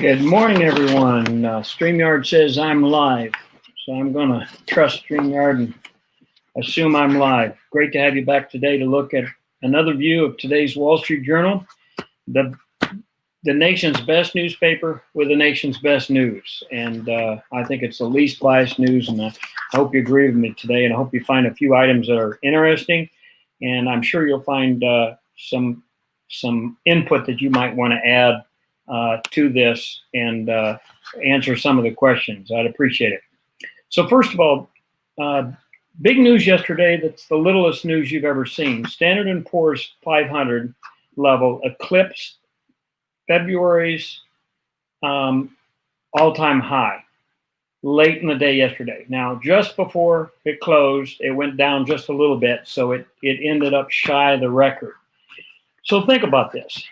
Good morning, everyone. StreamYard says I'm live, so I'm going to trust StreamYard and assume I'm live. Great to have you back today to look at another view of today's Wall Street Journal, the nation's best newspaper with the nation's best news. And I think it's the least biased news, and I hope you agree with me today, and I hope you find a few items that are interesting, and I'm sure you'll find some input that you might want to add to this and answer some of the questions. I'd appreciate it. So first of all, big news yesterday that's the littlest news you've ever seen. Standard & Poor's 500 level eclipsed February's all-time high late in the day yesterday. Now, just before it closed, it went down just a little bit, so it ended up shy of the record. So think about this.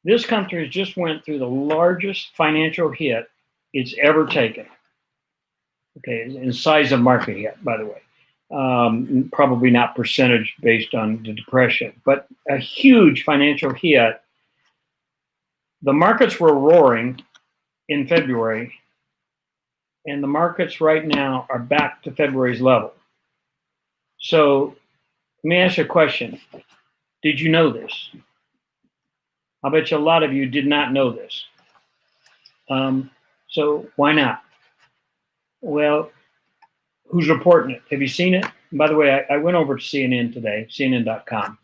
This country has just went through the largest financial hit it's ever taken. Okay, in size of market hit, by the way. Probably not percentage based on the Depression, but a huge financial hit. The markets were roaring in February, and the markets right now are back to February's level. So let me ask you a question. Did you know this? I bet you a lot of you did not know this. So why not? Well, who's reporting it? Have you seen it? And by the way, I went over to CNN today, CNN.com,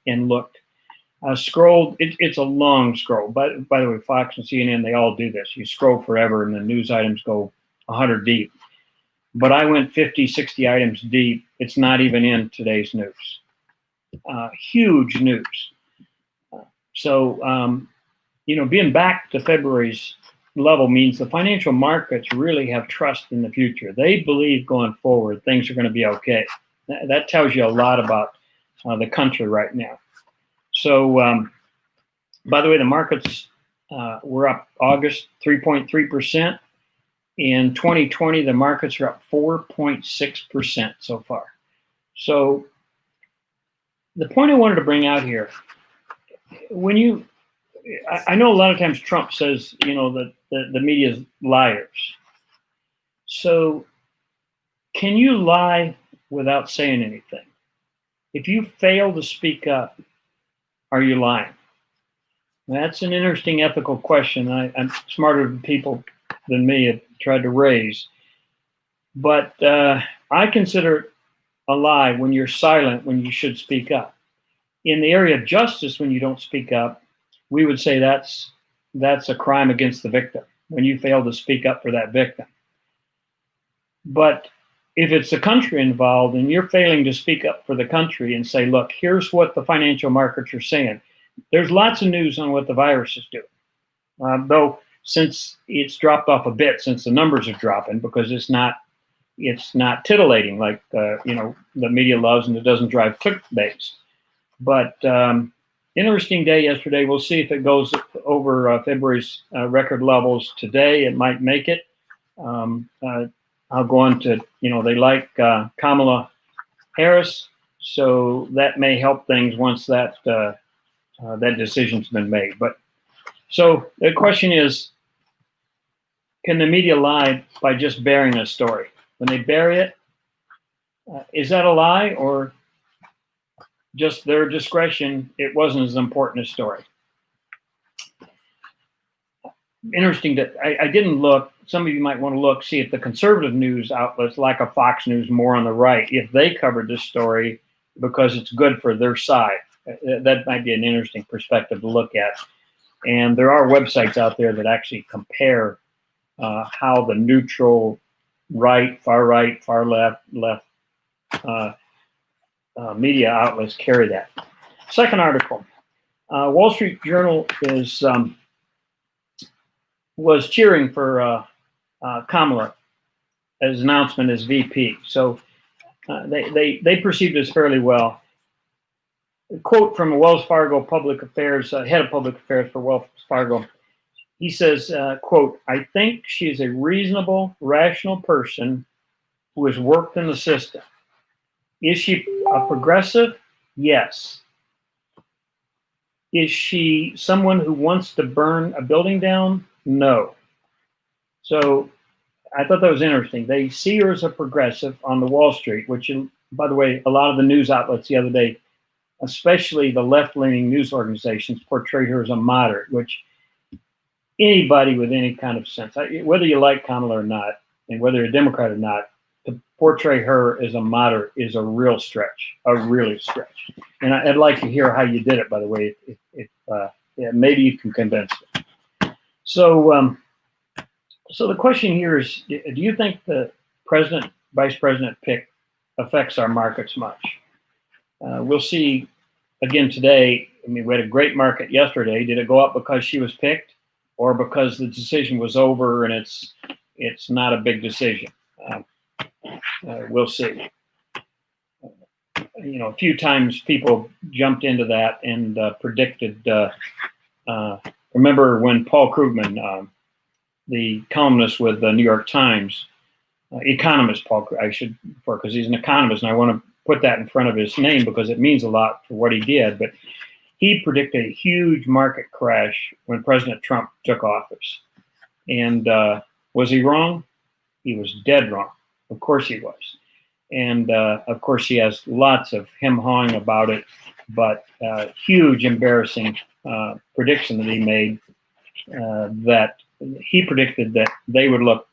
and looked. Scrolled. It's a long scroll. But by the way, Fox and CNN, they all do this. You scroll forever, and the news items go 100 deep. But I went 50, 60 items deep. It's not even in today's news. Huge news. So, being back to February's level means the financial markets really have trust in the future. They believe going forward things are going to be okay. That tells you a lot about the country right now. So, by the way, the markets were up August 3.3%. In 2020, the markets are up 4.6% so far. So, the point I wanted to bring out here, I know a lot of times Trump says, that the media is liars. So can you lie without saying anything? If you fail to speak up, are you lying? That's an interesting ethical question. I'm smarter people than me have tried to raise. But I consider it a lie when you're silent when you should speak up. In the area of justice, when you don't speak up, we would say that's a crime against the victim when you fail to speak up for that victim. But if it's the country involved and you're failing to speak up for the country and say, look, here's what the financial markets are saying. There's lots of news on what the virus is doing. Though since it's dropped off a bit, since the numbers are dropping, because it's not titillating like the media loves, and it doesn't drive clickbait. But interesting day yesterday. We'll see if it goes over February's record levels today. It might make it. I'll go on to, they like Kamala Harris, so that may help things once that decision's been made. But so the question is, can the media lie by just burying a story? When they bury it, is that a lie, or just their discretion, it wasn't as important a story? Interesting that I didn't look. Some of you might want to look, see if the conservative news outlets, like a Fox News more on the right, if they covered this story because it's good for their side. That might be an interesting perspective to look at. And there are websites out there that actually compare how the neutral right, far left media outlets carry that. Second article, Wall Street Journal was cheering for Kamala as announcement as VP. So they perceived this fairly well. A quote from a Wells Fargo public affairs, head of public affairs for Wells Fargo. He says, quote, I think she is a reasonable, rational person who has worked in the system. Is she a progressive? Yes. Is she someone who wants to burn a building down? No. So I thought that was interesting. They see her as a progressive on the Wall Street, which, by the way, a lot of the news outlets the other day, especially the left-leaning news organizations, portrayed her as a moderate, which anybody with any kind of sense, whether you like Kamala or not, and whether you're a Democrat or not, to portray her as a moderate is a real stretch, a really stretch. And I'd like to hear how you did it, by the way. Yeah, maybe you can convince me. So, so the question here is, do you think the president, vice president pick affects our markets much? We'll see again today. I mean, we had a great market yesterday. Did it go up because she was picked, or because the decision was over and it's not a big decision? We'll see. You know, a few times people jumped into that and predicted. Remember when Paul Krugman, the columnist with the New York Times, economist Paul, I should, because he's an economist, and I want to put that in front of his name because it means a lot for what he did. But he predicted a huge market crash when President Trump took office. And was he wrong? He was dead wrong. Of course he was. And of course he has lots of hem-hawing about it, but huge embarrassing prediction that he made, that he predicted that they would look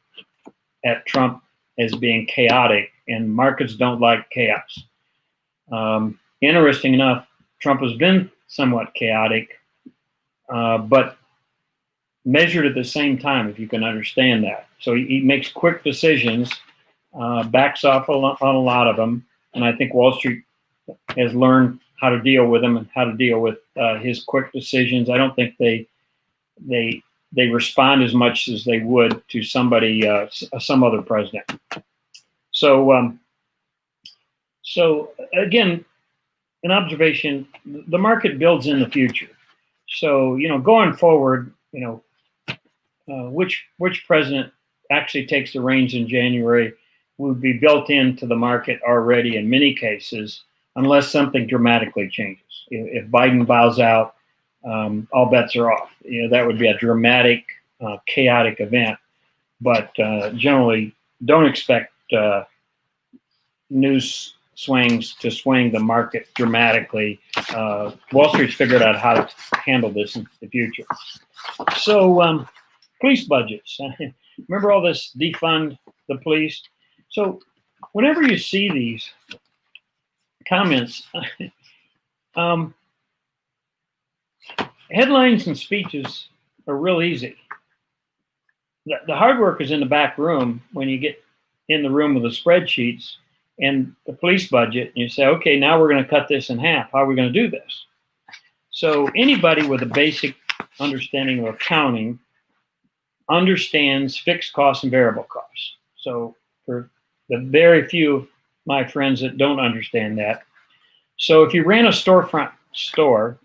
at Trump as being chaotic, and markets don't like chaos. Interesting enough, Trump has been somewhat chaotic, but measured at the same time, if you can understand that. So he makes quick decisions, backs off on a lot of them, and I think Wall Street has learned how to deal with him and how to deal with his quick decisions. I don't think they respond as much as they would to somebody, some other president. So, so again, an observation: the market builds in the future. So, you know, going forward, you know, which president actually takes the reins in January would be built into the market already in many cases, unless something dramatically changes. If Biden bows out, all bets are off. You know, that would be a dramatic, chaotic event. But generally, don't expect news swings to swing the market dramatically. Wall Street's figured out how to handle this in the future. So, police budgets. Remember all this defund the police? So, whenever you see these comments, headlines and speeches are real easy. The hard work is in the back room when you get in the room with the spreadsheets and the police budget, and you say, okay, now we're going to cut this in half. How are we going to do this? So anybody with a basic understanding of accounting understands fixed costs and variable costs. So for the very few of my friends that don't understand that, so if you ran a storefront store,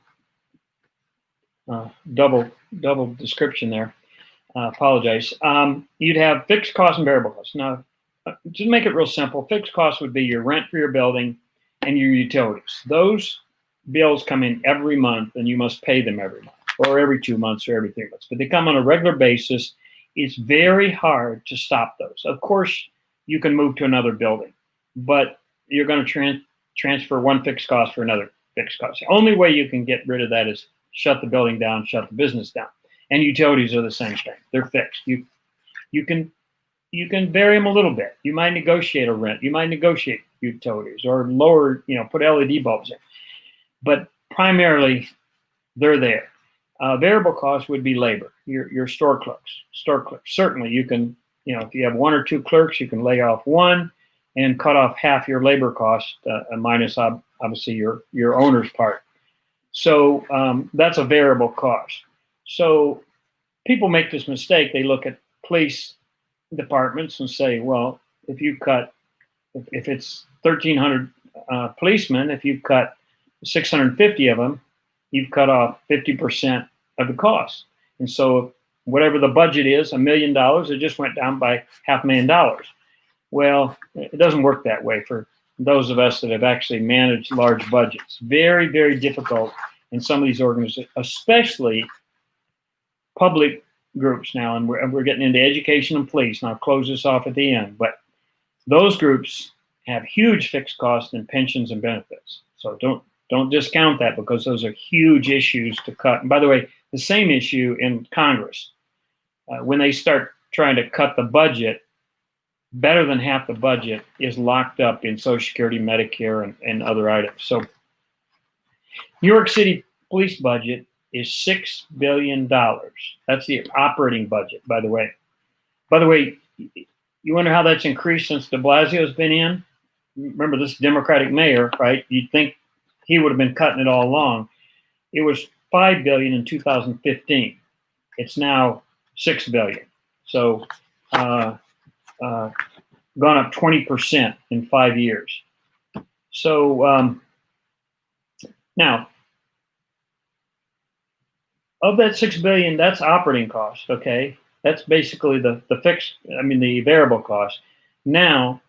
double description there, apologize, you'd have fixed costs and variable costs. Now, to make it real simple, fixed costs would be your rent for your building and your utilities. Those bills come in every month and you must pay them every month, or every 2 months, or every 3 months, but they come on a regular basis. It's very hard to stop those. Of course, you can move to another building, but you're going to transfer one fixed cost for another fixed cost. The only way you can get rid of that is shut the building down, shut the business down. And utilities are the same thing. They're fixed. You can vary them a little bit. You might negotiate a rent. You might negotiate utilities or lower, you know, put LED bulbs in. But primarily, they're there. Variable costs would be labor. Your store clerks. Certainly, you can, you know, if you have 1 or 2 clerks, you can lay off one and cut off half your labor cost, minus obviously your owner's part. So that's a variable cost. So people make this mistake. They look at police departments and say, well, if you cut, if it's 1,300 policemen, if you cut 650 of them, you've cut off 50% of the cost. And so whatever the budget is, $1 million, it just went down by $500,000. Well, it doesn't work that way for those of us that have actually managed large budgets. Very, very difficult in some of these organizations, especially public groups now, and we're getting into education and police, and I'll close this off at the end, but those groups have huge fixed costs in pensions and benefits. So don't discount that, because those are huge issues to cut. And by the way, the same issue in Congress. When they start trying to cut the budget, better than half the budget is locked up in Social Security, Medicare, and other items. So New York City police budget is $6 billion. That's the operating budget, by the way. By the way, you wonder how that's increased since de Blasio's been in? Remember, this Democratic mayor, right? You'd think he would have been cutting it all along. It was $5 billion in 2015. It's now $6 billion. So gone up 20% in 5 years. So now, of that $6 billion, that's operating cost, okay? That's basically the variable cost. Now,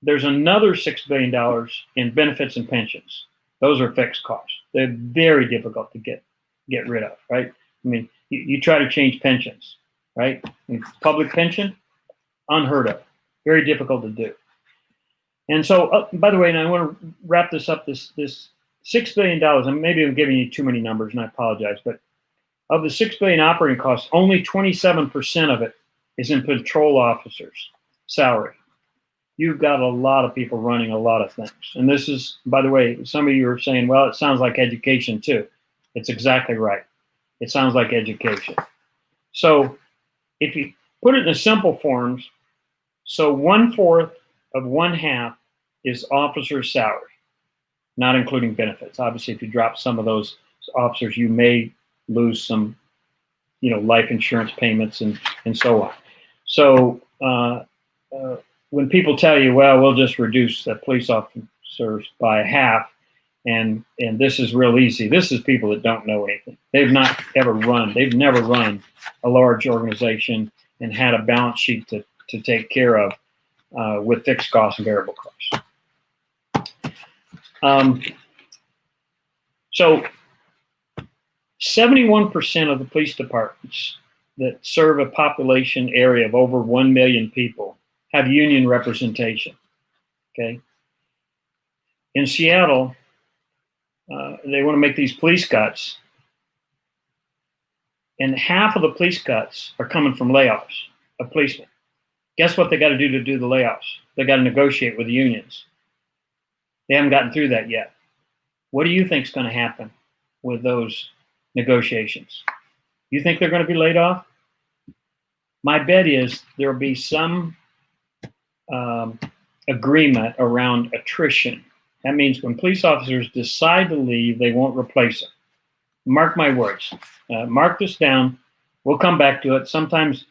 there's another $6 billion in benefits and pensions. Those are fixed costs. They're very difficult to get rid of, right? I mean, you try to change pensions, right? And public pension, unheard of, very difficult to do. And so, by the way, and I want to wrap this up, this $6 billion, and maybe I'm giving you too many numbers, and I apologize, but of the $6 billion operating costs, only 27% of it is in patrol officers' salary. You've got a lot of people running a lot of things. And this is, by the way, some of you are saying, well, it sounds like education too. It's exactly right. It sounds like education. So if you put it in simple forms, so 1/4 of 1/2 is officer's salary, not including benefits. Obviously, if you drop some of those officers, you may lose some, life insurance payments and so on. So when people tell you, well, we'll just reduce the police officers by half, and this is real easy. This is people that don't know anything. They've never run a large organization and had a balance sheet to take care of with fixed costs and variable costs. So 71% of the police departments that serve a population area of over 1 million people have union representation, okay? In Seattle, they want to make these police cuts, and half of the police cuts are coming from layoffs of policemen. Guess what they got to do the layoffs? They got to negotiate with the unions. They haven't gotten through that yet. What do you think is going to happen with those negotiations? You think they're going to be laid off? My bet is there'll be some agreement around attrition. That means when police officers decide to leave, they won't replace them. Mark my words. Mark this down. We'll come back to it. Sometimes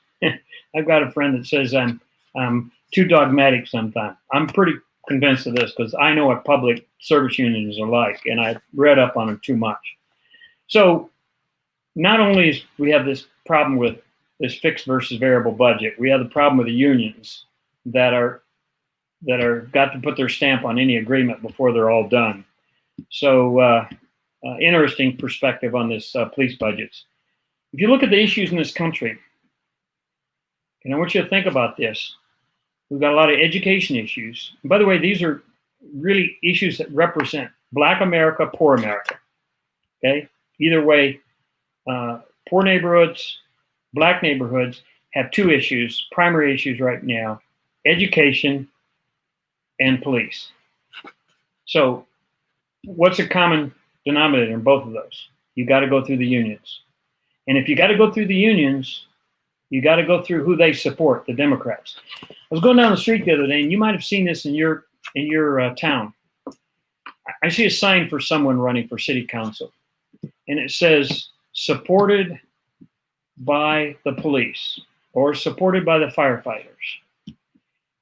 I've got a friend that says I'm too dogmatic sometimes. I'm pretty convinced of this because I know what public service unions are like, and I've read up on them too much. So not only is we have this problem with this fixed versus variable budget, we have the problem with the unions that are got to put their stamp on any agreement before they're all done. So interesting perspective on this police budgets. If you look at the issues in this country, and I want you to think about this. We've got a lot of education issues. And by the way, these are really issues that represent Black America, poor America. Okay? Either way, poor neighborhoods, Black neighborhoods have two issues, primary issues right now: education and police. So what's a common denominator in both of those? You got to go through the unions. And if you got to go through the unions, you got to go through who they support, the Democrats. I was going down the street the other day, and you might have seen this in your town. I see a sign for someone running for city council, and it says supported by the police or supported by the firefighters.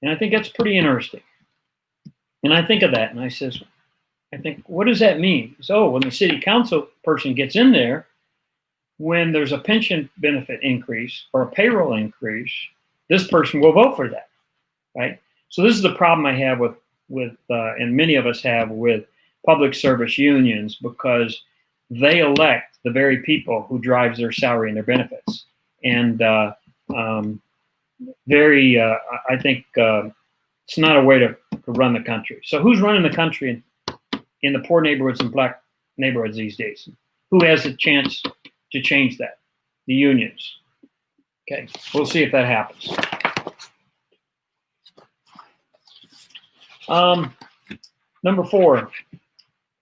And I think that's pretty interesting. And I think of that, and I think, what does that mean? So when the city council person gets in there, when there's a pension benefit increase or a payroll increase, this person will vote for that, right? So this is the problem I have with and many of us have with public service unions, because they elect the very people who drives their salary and their benefits. And I think it's not a way to run the country. So who's running the country in the poor neighborhoods and black neighborhoods these days? Who has a chance to change that? The unions. Okay, we'll see if that happens. Number four,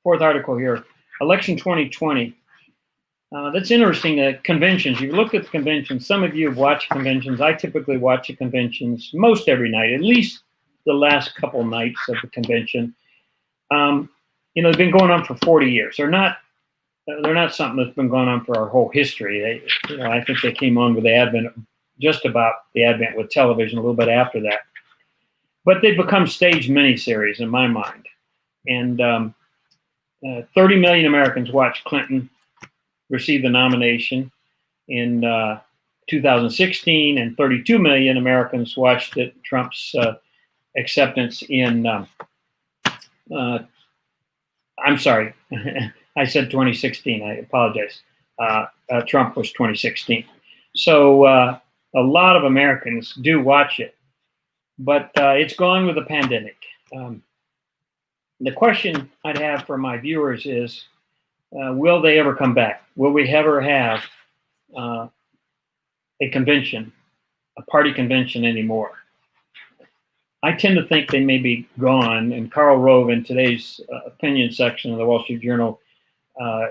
fourth article here, election 2020. That's interesting. Conventions. You look at the conventions. Some of you have watched conventions. I typically watch the conventions most every night, at least the last couple nights of the convention. They've been going on for 40 years. They're not something that's been going on for our whole history. I think they came on with the advent, just about the advent with television, a little bit after that. But they've become staged miniseries in my mind. And 30 million Americans watched Clinton receive the nomination in 2016, and 32 million Americans watched Trump's acceptance in, I'm sorry, I said 2016, I apologize. Trump was 2016. So a lot of Americans do watch it, but it's gone with the pandemic. The question I'd have for my viewers is, will they ever come back? Will we ever have a convention, a party convention anymore? I tend to think they may be gone. And Karl Rove, in today's opinion section of the Wall Street Journal,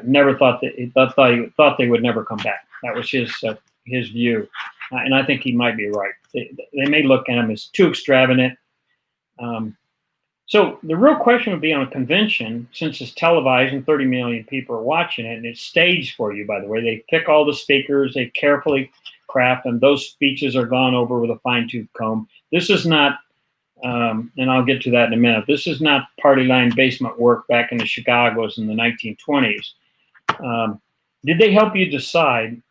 never thought that they would never come back. That was his view, and I think he might be right. They may look at him as too extravagant. So the real question would be on a convention, since it's televised and 30 million people are watching it, and it's staged for you, by the way. They pick all the speakers, they carefully craft them. Those speeches are gone over with a fine-tooth comb. This is not, and I'll get to that in a minute, this is not party line basement work back in the Chicagos in the 1920s. Did they help you decide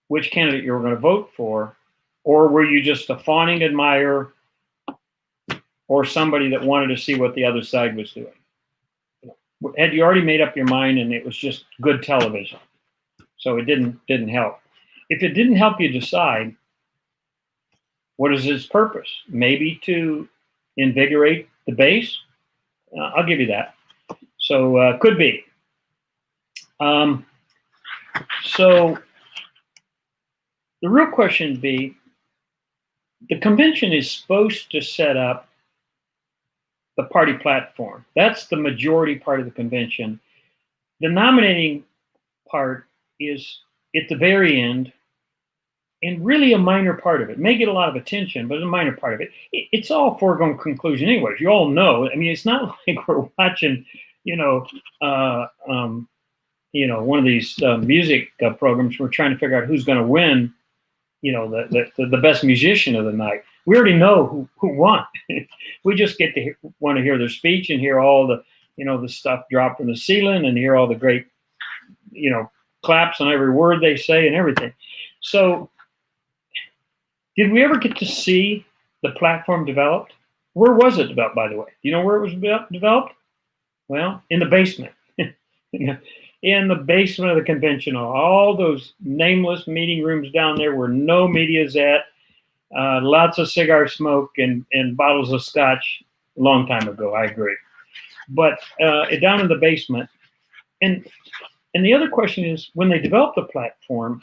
which candidate you were going to vote for, or were you just a fawning admirer or somebody that wanted to see what the other side was doing? Had you already made up your mind and it was just good television? So it didn't help. If it didn't help you decide, what is its purpose? Maybe to invigorate the base? I'll give you that. So could be. So the real question would be, the convention is supposed to set up the party platform. That's the majority part of the convention. The nominating part is at the very end, and really a minor part of it. May get a lot of attention, but a minor part of it. It's all foregone conclusion anyways. You all know. I mean, it's not like we're watching, one of these music programs. We're trying to figure out who's going to win, the best musician of the night. We already know who won. We just get to want to hear their speech and hear all the, the stuff drop from the ceiling, and hear all the great, claps on every word they say and everything. So did we ever get to see the platform developed? Where was it developed, by the way? Do you know where it was developed? Well, in the basement. In the basement of the convention hall. All those nameless meeting rooms down there where no media's at. Lots of cigar smoke and bottles of scotch a long time ago, I agree. But down in the basement. And the other question is, when they developed the platform,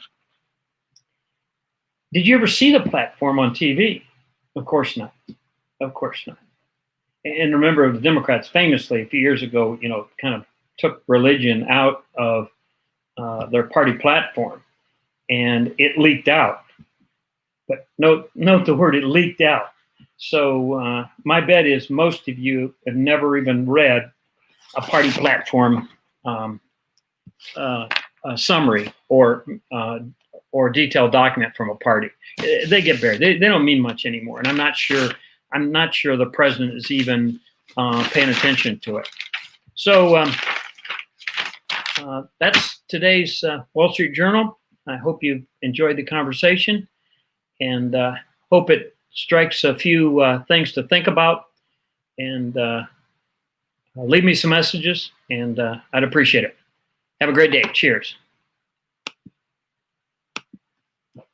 did you ever see the platform on TV? Of course not. Of course not. And remember, the Democrats famously a few years ago, kind of took religion out of their party platform, and it leaked out. But note the word, it leaked out. So my bet is most of you have never even read a party platform summary or detailed document from a party. They get buried. They don't mean much anymore. And I'm not sure the president is even paying attention to it. So that's today's Wall Street Journal. I hope you enjoyed the conversation, and hope it strikes a few things to think about, and leave me some messages, and I'd appreciate it. Have a great day. Cheers.